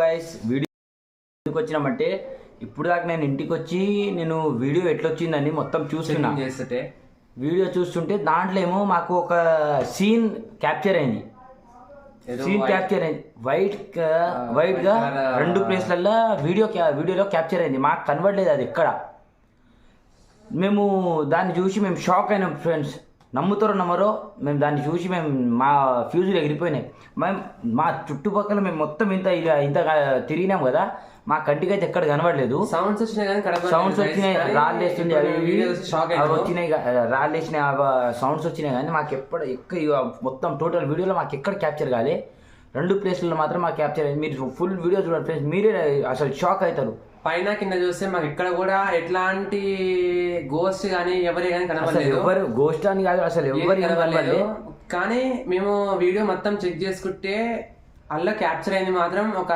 Guys video ఎందుకు వచ్చినామంటే ఇప్పుడు దాకా నేను ఇంటికి వచ్చి నేను వీడియో ఎట్లొచ్చిందని మొత్తం చూస్తున్నా. వీడియో చూస్తుంటే దాంట్లో ఏమో మాకు ఒక సీన్ క్యాప్చర్ అయింది. వైట్ గా 2 ప్లేస్లలో వీడియోలో క్యాప్చర్ అయింది. మాకు కనబడలేదు అది ఎక్కడ. మేము దాన్ని చూసి మేము షాక్ అయినాం ఫ్రెండ్స్. నమ్ముతారో నమ్మరో మేము దాన్ని చూసి మా ఫ్యూజులు ఎగిరిపోయినాయి. మా చుట్టుపక్కల మేము మొత్తం ఇంత తిరిగినాం కదా, మా కంటికి అయితే ఎక్కడ కనబడలేదు. సౌండ్స్ వచ్చినాయి, రాళ్ళు వేస్తుంది, వచ్చినాయి, రాళ్ళు వేసిన సౌండ్స్ వచ్చినాయి కానీ మాకు మొత్తం టోటల్ వీడియోలో మాకు ఎక్కడ క్యాప్చర్ కాలే. 2 ప్లేస్లలో మాత్రం మాకు క్యాప్చర్ అయింది. మీరు ఫుల్ వీడియో చూడండి ఫ్రెండ్స్, మీరే అసలు షాక్ అవుతారు. పైన కింద చూస్తే మాకు ఇక్కడ కూడా ఎట్లాంటి గోస్ట్ కానీ ఎవరి కానీ కనబడలేదు. ఎవరు గోస్ట్ అని కాదు, అసలు ఎవరు కనబడలేదు. కానీ మేము వీడియో మొత్తం చెక్ చేసుకుంటే అలా క్యాప్చర్ అయింది మాత్రం ఒక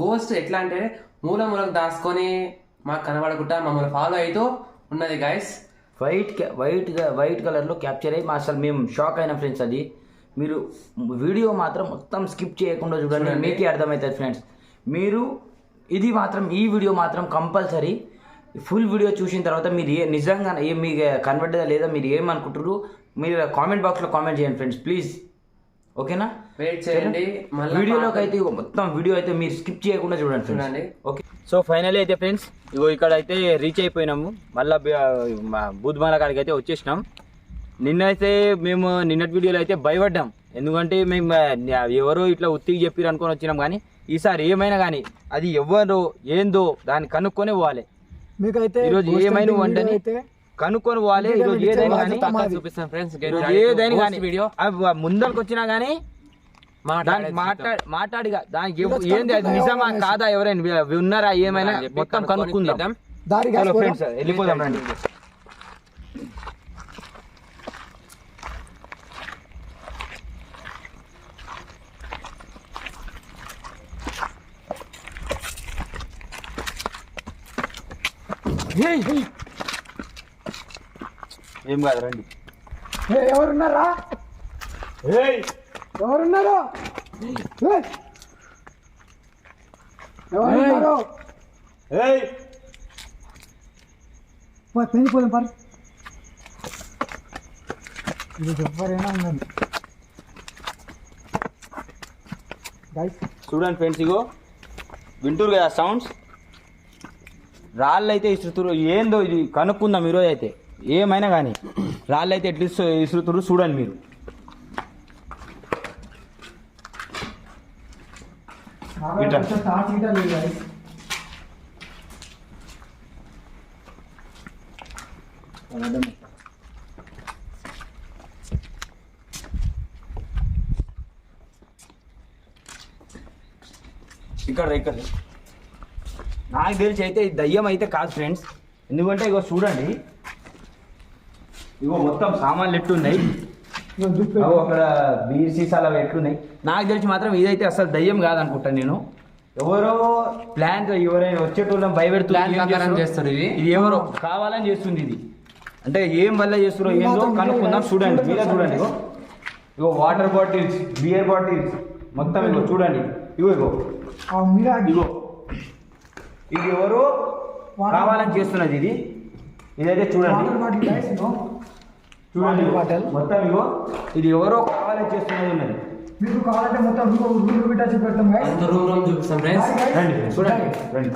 గోస్ట్. ఎట్లా అంటే మూలకు దాచుకొని మాకు కనబడకుండా మమ్మల్ని ఫాలో అవుతూ ఉన్నది గైస్. వైట్ కలర్లో క్యాప్చర్ అయ్యి అసలు మేము షాక్ అయిన ఫ్రెండ్స్. అది మీరు వీడియో మాత్రం మొత్తం స్కిప్ చేయకుండా చూడండి, మీకే అర్థమవుతుంది ఫ్రెండ్స్. మీరు ఇది మాత్రం ఈ వీడియో మాత్రం కంపల్సరీ ఫుల్ వీడియో చూసిన తర్వాత మీరు నిజంగా మీకు కనబడ్డా లేదా మీరు ఏమనుకుంటారు మీరు కామెంట్ బాక్స్లో కామెంట్ చేయండి ఫ్రెండ్స్ ప్లీజ్. ఓకేనా? వెయిట్ చేయండి. వీడియోలోకి అయితే మొత్తం వీడియో అయితే మీరు స్కిప్ చేయకుండా చూడండి. ఓకే, సో ఫైనల్లీ అయితే ఫ్రెండ్స్ ఇక్కడ అయితే రీచ్ అయిపోయినాము. మళ్ళీ బూద్మాల కాడికి అయితే వచ్చేసినాం. నిన్నైతే మేము నిన్నటి వీడియోలో అయితే భయపడ్డాం, ఎందుకంటే మేము ఎవరో ఇట్లా ఉత్తికి చెప్పిరు అనుకొని వచ్చినాం. కానీ ఈసారి ఏమైనా కానీ అది ఎవరో ఏందో దాన్ని కనుక్కొని పోవాలి. మీకైతే ఈరోజు ఏమైనా వంటని కనుక్కొని పోవాలి. ఈరోజు ఏదైనా కానీ చూపిస్తాను ఫ్రెండ్స్, ఏదైనా కానీ వీడియో ముందరికి వచ్చినా కానీ మాట్లాడిగా దానికి ఏంది అది నిజమా కాదా, ఎవరైనా ఉన్నారా ఏమైనా మొత్తం కనుక్కుందాం. ఫ్రెండ్స్ వెళ్ళిపోదాం రండి. ఏం కాదు రండి. ఎవరున్నారా? ఎవరున్నారు? పెళ్ళిపోదాం పరి. ఇది ఎవరైనా ఉందండి చూడండి ఫ్రెండ్స్, ఇగో వింటూరు కదా సౌండ్స్. రాళ్ళు అయితే ఇసురుతురు, ఏందో ఇది కనుక్కుందాం ఈరోజు అయితే. ఏమైనా కానీ రాళ్ళు అయితే ఎట్లా ఇసురుతురు చూడండి మీరు. ఇక్కడ నాకు తెలిసి అయితే దయ్యం అయితే కాదు ఫ్రెండ్స్. ఎందుకంటే ఇగో చూడండి, ఇగో మొత్తం సామాన్లు ఎట్లున్నాయి, అక్కడ బీర్ సీసాలు అవి ఎట్లున్నాయి. నాకు తెలిసి మాత్రం ఇదైతే అసలు దయ్యం కాదనుకుంటాను నేను. ఎవరో ప్లాన్ ఎవరైనా వచ్చేటోళ్ళని భయపెడుతుంది. ఇది ఎవరో కావాలని చేస్తుంది. ఇది అంటే ఏం వల్ల చేస్తున్నారో ఏందో కనుక్కుందాం. చూడండి మీరే చూడండి, ఇగో వాటర్ బాటిల్స్, బియర్ బాటిల్స్ మొత్తం ఇగో చూడండి. ఇగో ఇది ఎవరో కావాలని చేస్తున్నది. ఇదైతే చూడండి మొత్తం ఇగో ఇది ఎవరో కావాలని చేస్తున్నది ఉన్నది. మీకు కావాలంటే మొత్తం రూమ్ పెట్టా చూపెడతాం. రూమ్ చూపిస్తాం ఫ్రెండ్స్, రండి చూడండి రండి.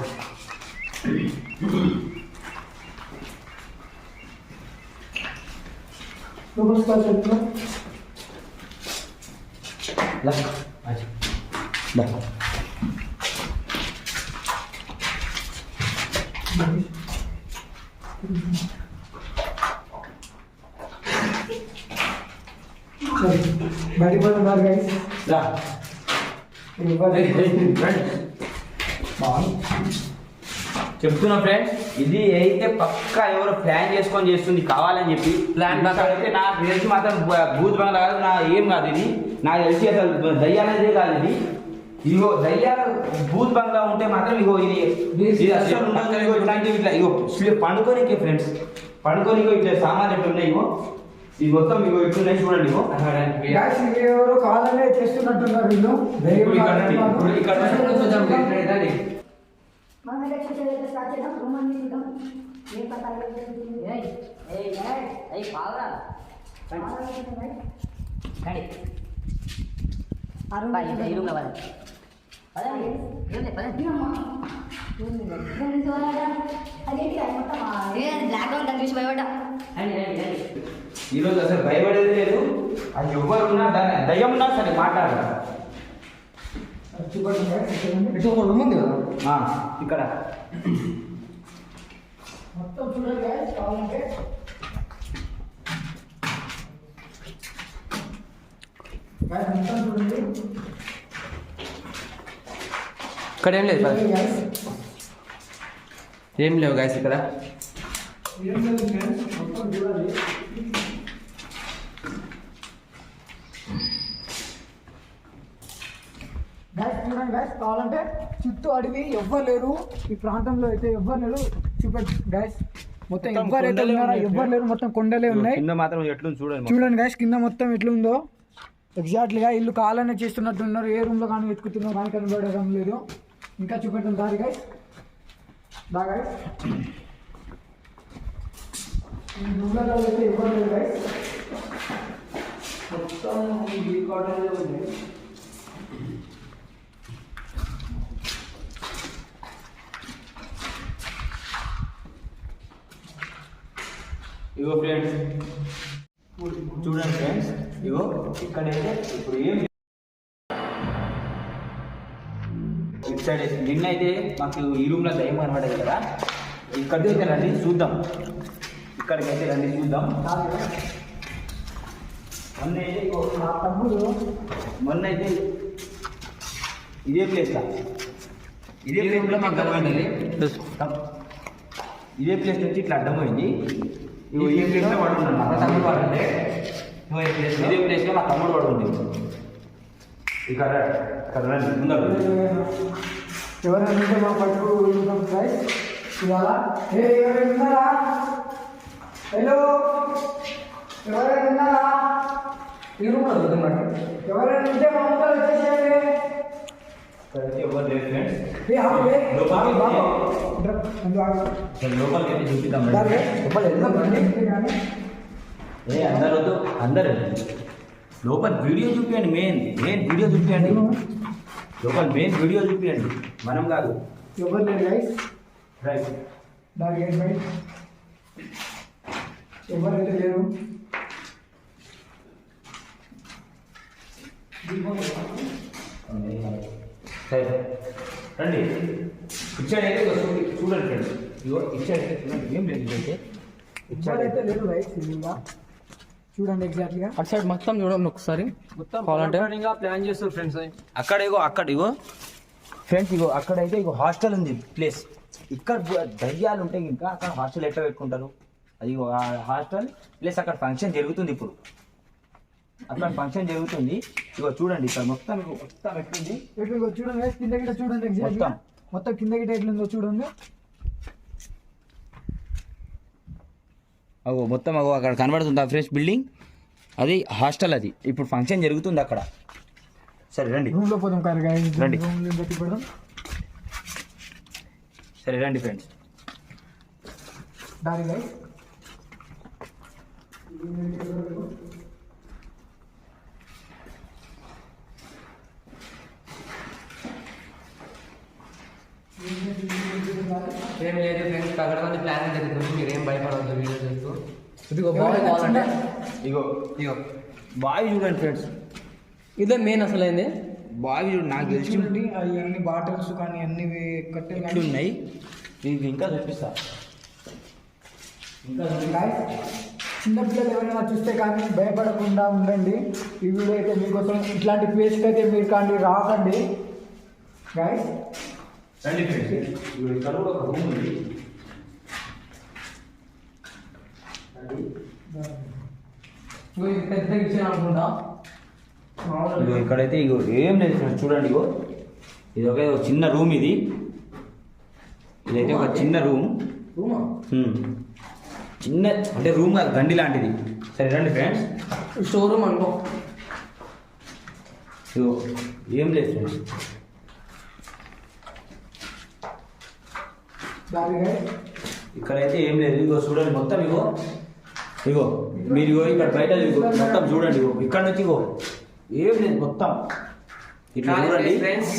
చెప్తున్నా ఫ్రెండ్స్, ఇది అయితే పక్కా ఎవరో ప్లాన్ చేసుకొని చేస్తుంది కావాలని చెప్పి. ప్లాన్ అయితే నాకు తెలిసి మాత్రం భూత్ బంగ్లా కాదు, నా ఏం కాదు ఇది. నాకు తెలిసి అసలు దయ్యాలదే కాదు ఇది. ఇగో దయ్యాల భూత్ బంగ్లా ఉంటే మాత్రం ఇగో ఇది అసలు ఉండదు. ఇట్లాంటివి ఇట్లా ఇగో పండుకోనికి ఫ్రెండ్స్, పండుకోనికి ఇట్లా సామాన్లు ఎట్లా ఉన్నాయి. ఇగో ఇది మొత్తం ఇగో ఇట్లున్నాయి చూడండి. ఇగో ఎవరు కావాలనే చేస్తున్నట్టున్నారు వీళ్ళు. ఇక్కడ ఈరోజు అసలు భయపడేది లేదు. అది ఎవరున్నా దాని దయ్యం ఉన్నా సరే మాట్లాడాలి. ఒక రూమ్ ఉంది కదా ఇక్కడ మొత్తం చూడండి guys, కావాలంటే guys, మొత్తం చూడండి. ఇక్కడ ఏం లేదు చూడండి guys. ఏం లేవు గాయస్ ఇక్కడ. ఏం లేదు guys, మొత్తం చూడాలి. guys, చూడండి guys, కావాలంటే చుట్టూ అడవి ఎవ్వరు లేరు. ఈ ప్రాంతంలో అయితే ఎవ్వరు లేరు. చూపెట్టు గైస్, మొత్తం ఎవ్వరైతే ఉన్నారో ఎవ్వరు లేరు. మొత్తం కొండలే ఉన్నాయి. కింద మాత్రం ఎట్లుంది చూడండి. చూడండి గైస్, కింద మొత్తం ఎట్లుందో ఎగ్జాక్ట్లీగా ఇల్లు కావాలనే చేస్తున్నట్టు ఉన్నారు. ఏ రూమ్ లో కానీ వెతుకుతున్నారు కానీ కనబడడం లేదు. ఇంకా చూపెట్టండి దారి గైస్. దా గైస్, ఈ రూమ్లలో అయితే ఎవ్వరు లేరు గైస్. మొత్తం ఈ కాటన్లో ఉంది. ఇగో ఫ్రెండ్స్ చూడండి ఫ్రెండ్స్, ఇగో ఇక్కడైతే ఇప్పుడు ఏం ఇటు సైడ్ నిన్న అయితే మాకు ఈ రూమ్లో దయ్యం కనబడేది కదా. ఇక్కడికైతే రండి చూద్దాం. ఇక్కడికైతే రండి చూద్దాం. మొన్న అయితే ఇగో నా తమ్ముడు మొన్న అయితే ఇదే ప్లేస్లో మాకు కనబడింది. ఇదే ప్లేస్ నుంచి ఇట్లా అడ్డం పోయింది. ఇగో ఈ ప్లేస్లో పడుతున్నాను. మా తమ్ముడు వాడంటే ఇదే ప్లేస్లో మా తమ్ముడు పడుతుంది. ఇక్కడ రండి ముందరు. ఎవరైనా ఉంటే మా పట్టుకు గైస్ ఇవాళ. ఎవరైనా ఉన్నారా? హలో, ఎవరైనా ఉన్నారా? ఈ రూమ్ లో చూద్దామండి. ఎవరైనా ఉంటే మా ముందర వచ్చేసేయండి. ఎవరు లేదు ఫ్రెండ్స్. లోపలికి చూపిద్దాం. అందరూ వద్దు, అందరు లోపల వీడియో చూపించండి. మెయిన్ వీడియో చూపించండి. లోపల మెయిన్ వీడియో చూపించండి, మనం కాదు. ఎవరు లేదు గైస్. రైట్, దాని గేట్ బయట ఎవరైతే లేరు. సరే రండి. ఇచ్చాడు అయితే చూడండి ఫ్రెండ్స్. ఇగో ఇచ్చాడు అయితే చూడండి. ఏం లేదు ఇదైతే. ఎవరైతే లేరు గైస్. ఇలా చూడండి ఎగ్జాక్ట్లీగా అటు సైడ్ మొత్తం చూడండి ఒకసారి. కావాలంటే ప్లాన్ చేస్తారు ఫ్రెండ్స్. అక్కడ ఇగో ఫ్రెండ్స్, ఇగో అక్కడైతే ఇగో హాస్టల్ ఉంది ప్లేస్. ఇక్కడ దయ్యాలు ఉంటాయి. ఇంకా అక్కడ హాస్టల్ ఎట్లా పెట్టుకుంటారు? అది ఇగో హాస్టల్ ప్లేస్. అక్కడ ఫంక్షన్ జరుగుతుంది ఇప్పుడు. అక్కడ ఫంక్షన్ జరుగుతుంది. ఇగో చూడండి ఇక్కడ మొత్తం ఎట్లుంది. ఎట్లుందో చూడండి గైస్. కింద గిట్ట చూడండి ఎగ్జాక్ట్గా. మొత్తం కింద గిట్ట ఎట్లుందో చూడండి. అగో మొత్తం అక్కడ కనబడుతుంది ఆ ఫ్రెష్ బిల్డింగ్. అది హాస్టల్. అది ఇప్పుడు ఫంక్షన్ జరుగుతుంది అక్కడ. సరే రండి రూమ్ లో పోదాం కారు గైస్. రండి. రూమ్ లో పెట్టి పోదాం. సరే రండి ఫ్రెండ్స్. దారి గైస్. ఏం లేదు ఫ్రెండ్స్, అక్కడ మంది ప్లాన్ జరుగుతుంది. మీరు ఏం భయపడవద్దు. వీడియో చేస్తూ ఇదిగో బాయ్ కావాలంటే ఇగో బావి చూడండి ఫ్రెండ్స్. ఇదే మెయిన్ అసలు అయింది. బావి చూడండి. నాకు తెలిసి అన్ని బాటిల్స్ కానీ అన్ని కట్టెలు కానీ ఉన్నాయి. మీకు ఇంకా చూపిస్తా. గైస్, చిన్నపిల్లలు ఎవరైనా చూస్తే కానీ భయపడకుండా ఉండండి. ఈ వీడియో అయితే మీకోసం. ఇట్లాంటి ప్లేస్కి అయితే మీరు కానీ రాకండి గైస్. రండి ఫ్రెండ్స్. ఇక్కడ కూడా ఒక రూమ్ ఉంది. ఇది పెద్ద విషయం అనుకుంటా. ఇగో ఇక్కడైతే ఇగో ఏం లేదు ఫ్రెండ్స్. చూడండి ఇగో ఇది ఒక చిన్న రూమ్. ఇదైతే ఒక చిన్న రూమ్. రూమా? చిన్న అంటే రూమ్ కాదు, గండి లాంటిది. సరే రండి ఫ్రెండ్స్. షోరూమ్ అనుకో. ఇగో ఏం లేదు ఫ్రెండ్స్. దారి guys. ఇక్కడైతే ఏం లేదు, ఇగో చూడండి మొత్తం, ఇగో మీరు ఇగో ఇక్కడ బయట ఇగో మొత్తం చూడండి, ఇగో ఇక్కడ నుంచి ఇగో ఏం లేదు మొత్తం ఇట్లా చూడండి ఫ్రెండ్స్.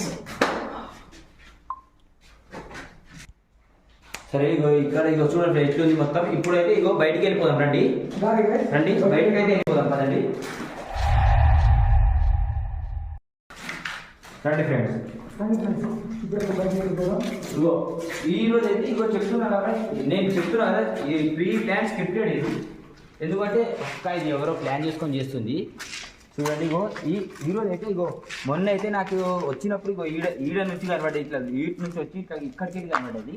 సరే ఇగో ఇక్కడ ఇగో చూడండి ఎట్లుంది మొత్తం. ఇప్పుడైతే ఇగో బయటికి వెళ్ళిపోదాం, రండి దారి guys. రండి బయటకి అయితే వెళ్ళిపోదాం కదండి. రండి ఫ్రెండ్స్. ఇప్పుడు బయటికి వెళ్ళిపోదాం. ఇగో ఈ రోజు అయితే ఇగో చెప్తున్నా కదా, నేను చెప్తున్నా కదా, ఈ ప్రీ ప్లాన్ స్క్రిప్టెడ్ ఇది. ఎందుకంటే ఒక్క ఇది ఎవరో ప్లాన్ చేసుకొని చేస్తుంది. చూడండి ఇగో ఈ రోజు అయితే ఇగో మొన్న అయితే నాకు వచ్చినప్పుడు ఇగో ఈడ నుంచి కనబడ్డది, ఇట్లా ఈట్ నుంచి వచ్చి ఇట్లా ఇక్కడికి వెళ్ళి కనబడ్డది.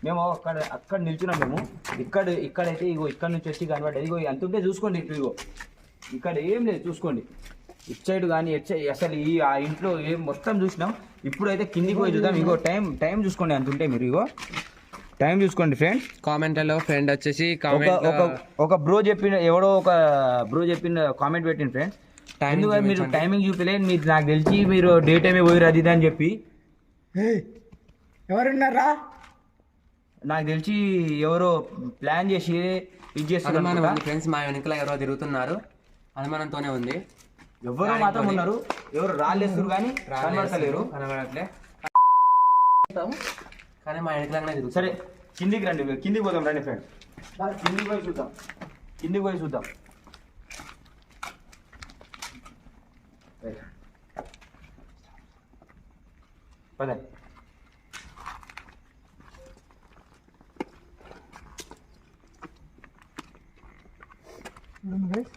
మేము అక్కడ నిల్చున్నాం మేము. ఇక్కడైతే ఇగో ఇక్కడ నుంచి వచ్చి కనబడ్డది. ఇగో ఎంత ఉంటే చూసుకోండి, ఇటు ఇగో ఇక్కడ ఏం లేదు చూసుకోండి, ఇటు సైడ్ కానీ ఎట్ సైడ్ అసలు ఆ ఇంట్లో ఏం మొత్తం చూసినాం. ఇప్పుడైతే కిందికి పోయి చూద్దాం. ఇగో టైం చూసుకోండి ఎంత ఉంటే, మీరు ఇగో టైం చూసుకోండి ఫ్రెండ్స్. కామెంట్లలో ఫ్రెండ్ వచ్చేసి ఒక బ్రో చెప్పిన, ఎవడో ఒక బ్రో చెప్పిన కామెంట్ పెట్టింది ఫ్రెండ్స్, ఎందుకంటే మీరు టైమింగ్ చూపించలేదు, మీరు నాకు తెలిసి మీరు డే టైమే పోయి అది అని చెప్పి. ఎవరున్నారా? నాకు తెలిసి ఎవరో ప్లాన్ చేసి ఇది చేస్తున్నారు ఫ్రెండ్స్. మా వెనుకల ఎవరో తిరుగుతున్నారు, అనుమానంతోనే ఉంది. ఎవరో మాత్రం ఉన్నారు, ఎవరు రాళ్ళేస్తారు కానీ కనబడతలేరు, కనబడట్లే. కానీ మా వెనుకలాగానే తిరుగుతుంది. సరే కిందికి రండి, కిందికి పోదాం రండి ఫ్రెండ్స్. కిందికి పోయి చూద్దాం, కిందికి పోయి చూద్దాం. పదండి. guys.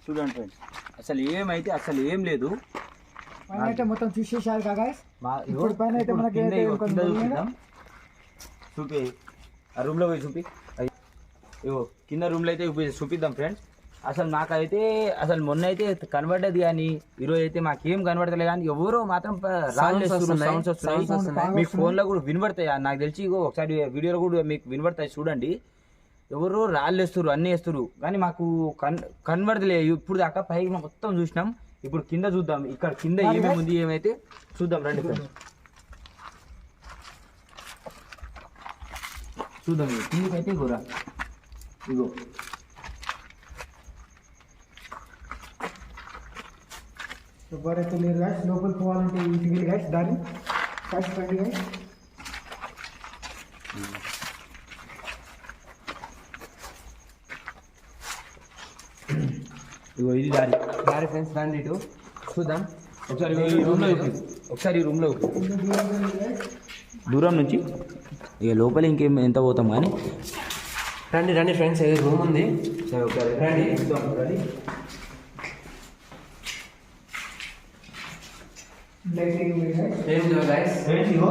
చూడండి ఫ్రెండ్స్, అసలు ఏమైతే అసలు ఏం లేదు. పైన అయితే మొత్తం చూసేసారు కదా. ఇప్పుడు పైన అయితే మనకి కింద చూపిద్దాం. చూపి ఆ రూమ్లో పోయి చూపి, ఇగో కింద రూమ్లో అయితే చూపిద్దాం ఫ్రెండ్స్. అసలు నాకైతే అసలు మొన్న అయితే కనబడ్డది కానీ ఈరోజు అయితే మాకేం కనబడతలే, కానీ ఎవరో మాత్రం సౌండ్స్ వస్తున్నాయి. మీ ఫోన్లో కూడా వినబడతాయి నాకు తెలిసి. ఇగో ఒకసారి వీడియోలో కూడా మీకు వినబడతాయి చూడండి. ఎవరో రాళ్ళు వేస్తారు, అన్నీ వేస్తారు, కానీ మాకు కనబడతలేదు ఇప్పుడు దాకా. పైకి మొత్తం చూసినాం, ఇప్పుడు కింద చూద్దాం. ఇక్కడ కింద ఏమేమి ఉంది ఏమైతే చూద్దాం రండి ఫ్రెండ్స్. చూద్దాం కిందకైతే గోరా ఇగో ఎవరైతే లేరు గాయస్. లోపలికి పోవాలంటే ఇంటికి వెళ్ళి గాయస్ దారి ఫస్ట్ రండి గాయస్. ఇగో ఇది దారి ఫ్రెండ్స్. రండి ఇటు చూద్దాం. ఒకసారి ఈ రూమ్లో ఒకసారి ఈ రూమ్లో దూరం నుంచి ఇక లోపల ఇంకేం ఎంత పోతాం కానీ. రండి ఫ్రెండ్స్, ఏదో రూమ్ ఉంది. సరే ఒకసారి రండి. రండి. ఏం లేవు guys. ఫ్రెండ్స్ ఇగో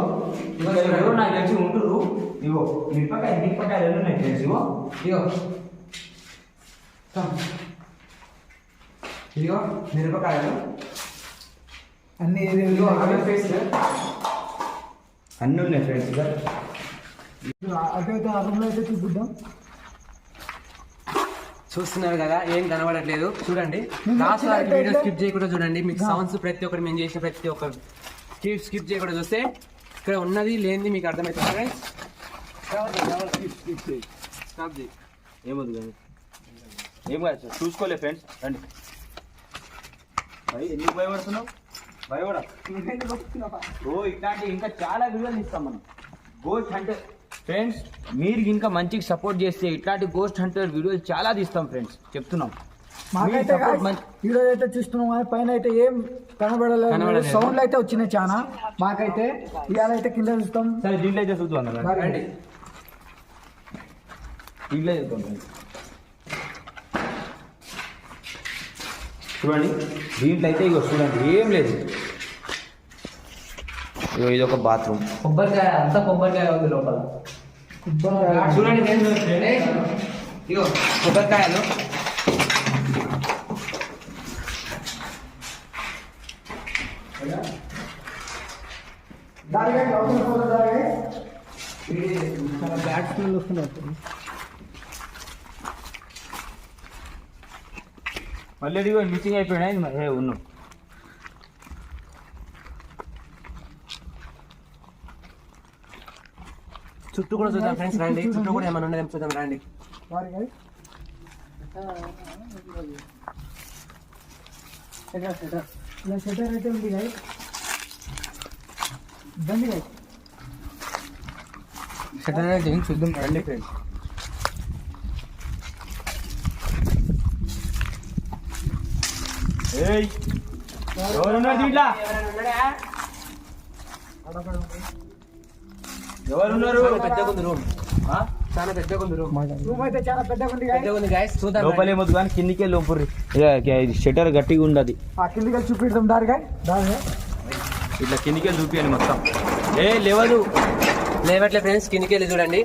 ఎవరో నాకు తెలిసి ఉంటుర్రు. ఇగో మిరపకాయలు ఎన్ని ఉన్నాయి ఫ్రెండ్స్. ఇదిగో మిరపకాయలు అన్ని అన్నీ ఉన్నాయి ఫ్రెండ్స్. అటైతే ఆ రూమ్లో అయితే చూపిద్దాం. చూస్తున్నారు కదా, ఏం కనబడట్లేదు. చూడండి లాస్ట్ వరకు వీడియో స్కిప్ చేయకుండా చూడండి. మీకు సౌండ్స్ ప్రతి ఒక్కటి మేము చేసిన ప్రతి ఒక్క స్కిప్ చేయకుండా చూస్తే ఇక్కడ ఉన్నది లేనిది మీకు అర్థమవుతుంది ఫ్రెండ్స్. ఏమవుతుంది కానీ ఏం కాదు, చూసుకోలే ఫ్రెండ్స్. రండి. ఎందుకు భయపడుతున్నావు? భయపడ ఇట్లాంటి ఇంకా చాలా వీడియోలు ఇస్తాం మనం. గోస్ట్ హంటర్ ఫ్రెండ్స్, మీరు ఇంకా మంచిగా సపోర్ట్ చేస్తే ఇట్లాంటి గోస్ట్ హంటర్ వీడియోలు చాలా తీస్తాం ఫ్రెండ్స్, చెప్తున్నాం. మాకైతే ఈరోజు అయితే చూస్తున్నాం కానీ పైన అయితే ఏం కనబడలేదు. సౌండ్లు అయితే వచ్చినాయి చాలా. మాకైతే ఇవాళ అయితే కింద చూస్తాం. సరే దీంట్లో అయితే చూద్దాం. రండి. దీంట్లో చూద్దాం. చూడండి దీంట్లో అయితే ఇగో చూడండి ఏం లేదు. ఇగో ఇది ఒక బాత్రూమ్. కొబ్బరికాయ, అంతా కొబ్బరికాయ ఉంది లోపల. చూడండి ఇగో కొబ్బరికాయలు. బ్యాట్ స్మెల్ వస్తున్నారు. మళ్ళీ ఇదిగో మిస్సింగ్ అయిపోయినా ఉన్నాం. చుట్టూ కూడా చూద్దాం ఫ్రెండ్స్, రండి. చుట్టూ కూడా ఏమైనా ఉన్నదేమో చూద్దాం, రండి. Sorry guys. ఇలా షట్టర్ అయితే ఉంది గైస్. బండి గైస్. షట్టర్ అయితే చూద్దాం, రండి ఫ్రెండ్స్. ఎవరున్నారు దీంట్లో? ఎవరున్నారు? పెద్దగా ఉంది రూమ్, చాలా పెద్దగా ఉంది రూమ్. రూమ్ అయితే చాలా పెద్దగా ఉంది గైస్. పెద్దగా ఉంది గైస్, చూద్దాం. లోపలేమొద్దు కానీ కిందికే లోపరి షటర్ గట్టిగా ఉండదు. ఆ కిందికి వెళ్ళి చూపిద్దాం దారి గైస్. దారి ఇట్లా కిందికే చూపియండి మొత్తం. లేవదు, లేవట్లే ఫ్రెండ్స్, కిందికి వెళ్ళి చూడండి.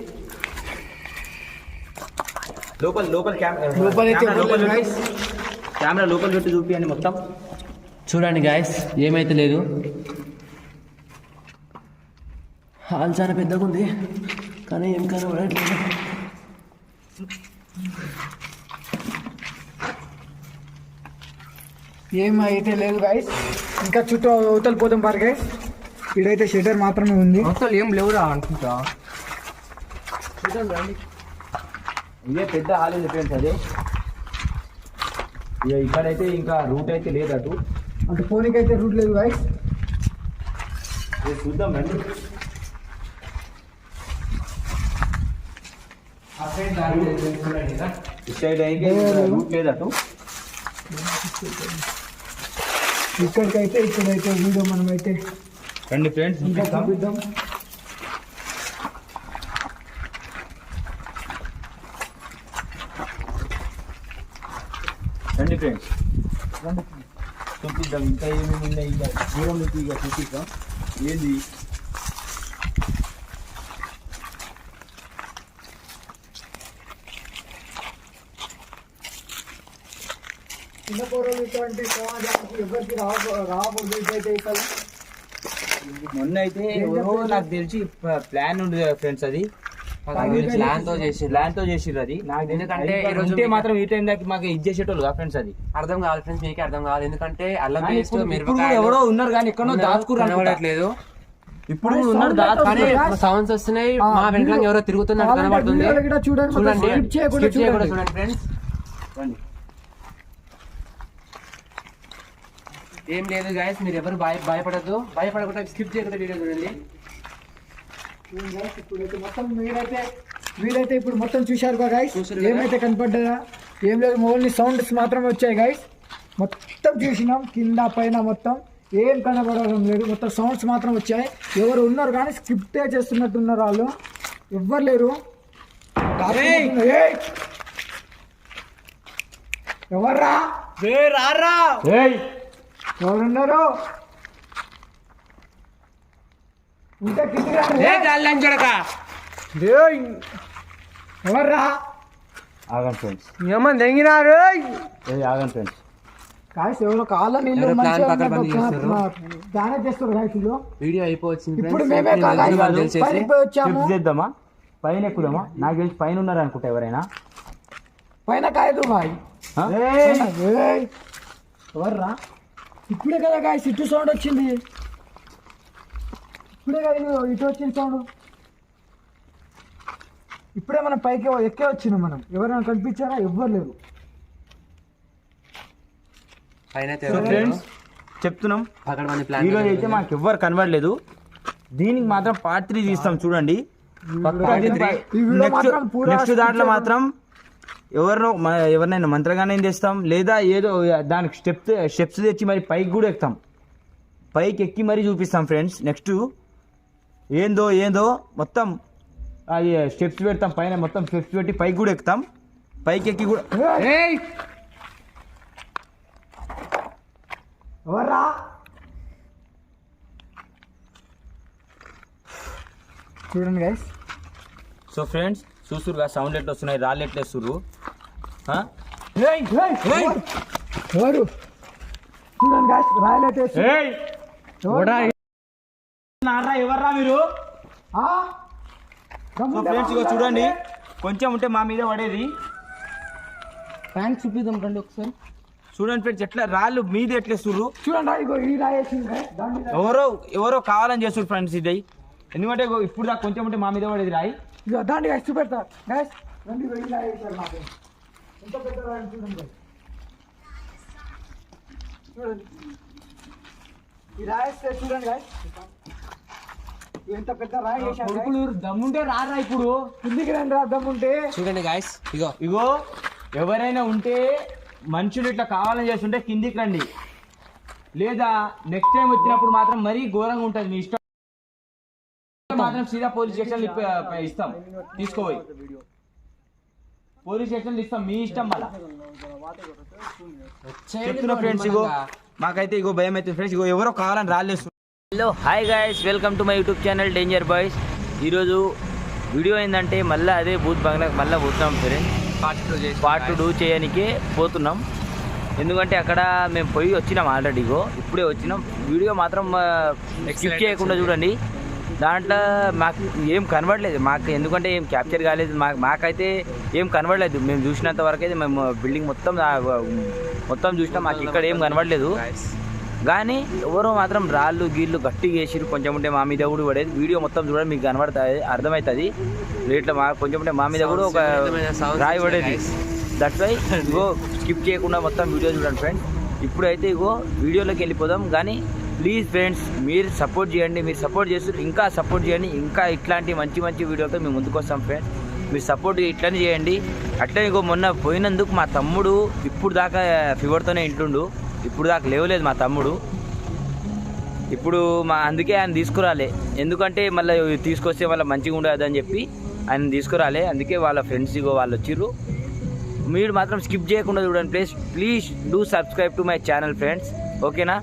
లోపల కెమెరా లోపల పెట్టి చూపియండి మొత్తం. చూడండి గాయస్, ఏమైతే లేదు. హాల్ చాలా పెద్దగా ఉంది కానీ ఏం కనబడట్లేదు. ఏమైతే లేదు గైస్. ఇంకా చుట్టూ అవతల పోతాం పారు గైస్. ఇక్కడైతే షటర్ మాత్రమే ఉంది. అసలు ఏం లేవురా అనుకుంటా. ఇదే పెద్ద హాల్ ఉంది ఫ్రెండ్స్. అదే ఇక్కడైతే ఇంకా రూట్ అయితే లేదు అటు ఫోన్కి అయితే రూట్ లేదు గైస్. చూద్దాం రండి. సైడ్ అయితే రూట్ లేదు అటు. ఇక్కడికైతే ఇక్కడైతే వీడియో మనమైతే రండి ఫ్రెండ్స్ ఇంకా చూపిద్దాం. రండి ఫ్రెండ్స్ చూపిద్దాం. ఇంకా ఏమేమి ఉన్నాయి ఇంకా దూరం నుంచి ఇక చూపిద్దాం. ఏంది చిన్న కూరలు ఇటువంటి సమాజానికి ఎవరికి రాకూడదు. ఇదైతే ఇక్కడ మొన్న అయితే ఎవరో నాకు తెలిసి ప్లాన్ ఉంది ఫ్రెండ్స్. అది ప్లాన్ తో చేసిర్రు. అది నాకు ఎందుకంటే ఈ రోజు మాత్రం ఈ టైం దాకా మాకు ఇది చేసేటోళ్ళు కదా ఫ్రెండ్స్. అది అర్థం కావాలి ఫ్రెండ్స్, మీకే అర్థం కావాలి. ఎందుకంటే అల్లం కానీ పేస్ట్ ఇప్పుడు మిరపకాయలు ఎవరో ఉన్నారు కానీ ఎక్కడో కనబడట్లేదు. ఇప్పుడు ఉన్నారు కానీ సౌండ్స్ వస్తున్నాయి. మా వెనకాల ఎవరో తిరుగుతున్నట్టు కనబడుతుంది. చూడండి, చూడండి, skip చేయకుండా skip చేయకుండా చూడండి. చూడండి ఫ్రెండ్స్. రండి. ఏం లేదు గాయస్, మీరు ఎవరు భయపడద్దు. భయపడకుండా స్కిప్ చేయకుండా వీడియో చూడండి. ఇప్పుడైతే మొత్తం వీలైతే ఇప్పుడు మొత్తం చూశారు కదా గైస్. ఏమైతే కనపడ్డా ఏం లేదు, ఓన్లీ సౌండ్స్ మాత్రమే వచ్చాయి గైస్. మొత్తం చూసినాం, కింద పైన మొత్తం ఏం కనబడడం లేదు. మొత్తం సౌండ్స్ మాత్రం వచ్చాయి. ఎవరు ఉన్నారు కానీ స్కిప్టే చేస్తున్నట్టున్నారు వాళ్ళు. ఎవ్వరు లేరు. ఎవర్రా ఎవరున్నారు? ఇంకా ఎవర్రా? ఆగండి ఫ్రెండ్స్, ఏమన్నా తెంగినారు. ఆగండి ఫ్రెండ్స్. కాయస్ ఎవరో కాళ్ళ నీళ్ళు ఎవరో ప్లాన్ మంచిగా పక్కన బంద్ చేస్తారు. డానేజ్ చేస్తారు కాయస్ వీళ్ళు. వీడియో అయిపోవచ్చింది ఇప్పుడు friends. మేమే కాదు, నేను కాదు. తెలిసేసి పైకి పోయి వచ్చాము. Shift చేద్దామా? పైన ఎక్కుదామా? నాకు తెలిసి పైన ఉన్నారు అనుకుంటా ఎవరైనా. పైన కాయదు బాయ్. ఆ? ఎవర్రా? ఇప్పుడే కదా కాయస్ ఇటు సౌండ్ వచ్చింది. ఇప్పుడే కదా ఇటు వచ్చింది సౌండ్. ఇప్పుడే మనం పైకి ఎక్కే వచ్చినాం మనం. ఎవరైనా కనిపించారా? ఎవ్వరు లేరు. పైన అయితే So ఎవరు friends, చెప్తున్నాం, పక్కన మంది ప్లాన్ ఈరోజు అయితే మాకు ఎవ్వరు కనబడలేదు. దీనికి మాత్రం పార్ట్ 3 తీస్తాం చూడండి. ఈ వీడియో మాత్రం పూరా నెక్స్ట్ దాంట్లో మాత్రం ఎవరినైనా మంత్రగానం చేస్తాం, లేదా ఏదో దానికి స్టెప్స్ తెచ్చి మరి పైకి కూడా ఎక్కుతాం. పైకి ఎక్కి మరీ చూపిస్తాం ఫ్రెండ్స్. నెక్స్ట్ ఏందో మొత్తం అది స్టెప్స్ పెడతాం పైన, మొత్తం స్టెప్స్ పెట్టి పైకి కూడా ఎక్కుతాం. పైకి ఎక్కి కూడా ఎవర్రా? చూడండి గైస్. సో ఫ్రెండ్స్ చూస్తురుగా సౌండ్ ఎట్లా వస్తున్నాయి, రాళ్ళు ఎట్లా వేస్తుర్రు. ఎవరు? చూడండి గైస్, రాయలైతే ఎవర్రా మీరు? సో ఫ్రెండ్స్ ఇగో చూడండి, కొంచెం ఉంటే మా మీద పడేది. ప్యాంట్ చూపిద్దాం రండి ఒకసారి. చూడండి ఫ్రెండ్స్ ఎట్లా రాళ్ళు మీద ఎట్లేస్తుర్రు చూడండి ఇగో ఈ రాయేసింది దాన్ని ఎవరో కావాలని చేస్తారు ఫ్రెండ్స్ ఇది. ఎందుకంటే ఇగో ఇప్పుడు దాకా కొంచెం ఉంటే మా మీద పడేది రాయి. ఇగో దాన్ని గైస్ చూపెడతా గైస్ రండి ఈ రాయేసారు మాకు ఎంత పెద్ద రాయి చూడండి guys. చూడండి ఈ రాయేస్తే చూడండి గైస్ ఎంత పెద్ద రాయి వేశారు కొడుకులు దమ్ముంటే రారా ఇప్పుడు కిందికి రండి రా దమ్ముంటే. చూడండి గాయస్ ఇగో ఎవరైనా ఉంటే మనుషులు ఇట్లా కావాలని చేస్తుంటే కిందికి రండి, లేదా నెక్స్ట్ టైం వచ్చినప్పుడు మాత్రం మరీ ఘోరంగా ఉంటుంది. మీ ఇష్టం మాత్రం సీదా పోలీస్ స్టేషన్ ఇస్తాం, తీసుకోపోయి పోలీస్ స్టేషన్ ఇస్తాం, మీ ఇష్టం. మళ్ళా చెప్తున్నా ఫ్రెండ్స్, ఇగో మాకైతే ఇగో భయం అవుతుంది ఫ్రెండ్స్. ఇగో ఎవరో కావాలని రాలేస్తుంది. Hello hi guys, welcome to my YouTube channel danger boys. ఈరోజు వీడియో ఏంటంటే మళ్ళీ అదే బూత్ బంగ్లాకి మళ్ళీ పోతున్నాం ఫ్రెండ్స్. పార్ట్ 2 చేయడానికి పోతున్నాం. ఎందుకంటే అక్కడ మేము పోయి వచ్చినాం ఆల్రెడీ, ఇగో ఇప్పుడే వచ్చినాం. వీడియో మాత్రం స్కిప్ చేయకుండా చూడండి. దాంట్లో మాకు ఏం కనబడలేదు, మాకు ఎందుకంటే ఏం క్యాప్చర్ కాలేదు. మాకైతే ఏం కనబడలేదు. మేము చూసినంత వరకు అయితే మేము బిల్డింగ్ మొత్తం చూసినాం, మాకు ఇక్కడ ఏం కనబడలేదు. కానీ ఎవరో మాత్రం రాళ్ళు గీళ్ళు గట్టిగా వేసిరు. కొంచెం ఉంటే మా మీద కూడా పడేది. వీడియో మొత్తం చూడండి, మీకు కనబడుతుంది, అర్థమవుతుంది. రేట్లో కొంచెం ఉంటే మా మీద కూడా ఒక రాయి పడేది. దట్స్ వై ఇగో స్కిప్ చేయకుండా మొత్తం వీడియో చూడండి ఫ్రెండ్స్. ఇప్పుడైతే ఇగో వీడియోలోకి వెళ్ళిపోదాం. కానీ ప్లీజ్ ఫ్రెండ్స్ మీరు సపోర్ట్ చేయండి, మీరు సపోర్ట్ చేస్తారు ఇంకా సపోర్ట్ చేయండి. ఇంకా ఇట్లాంటి మంచి మంచి వీడియోతో మేము ముందుకు వస్తాం ఫ్రెండ్స్. మీరు సపోర్ట్ ఇట్లనే చేయండి. అట్లనే ఇగో మొన్న పోయినందుకు మా తమ్ముడు ఇప్పుడు దాకా ఫీవర్తోనే ఇంటుండు, ఇప్పుడు దాకా లేవలేదు మా తమ్ముడు. ఇప్పుడు అందుకే ఆయన తీసుకురాలే, ఎందుకంటే మళ్ళీ తీసుకొస్తే మళ్ళీ మంచిగా ఉండదు అని చెప్పి ఆయన తీసుకురాలే. అందుకే వాళ్ళ ఫ్రెండ్స్ ఇగో వాళ్ళు వచ్చిర్రు. మీరు మాత్రం స్కిప్ చేయకుండా చూడండి please do subscribe to my channel friends, ఓకేనా.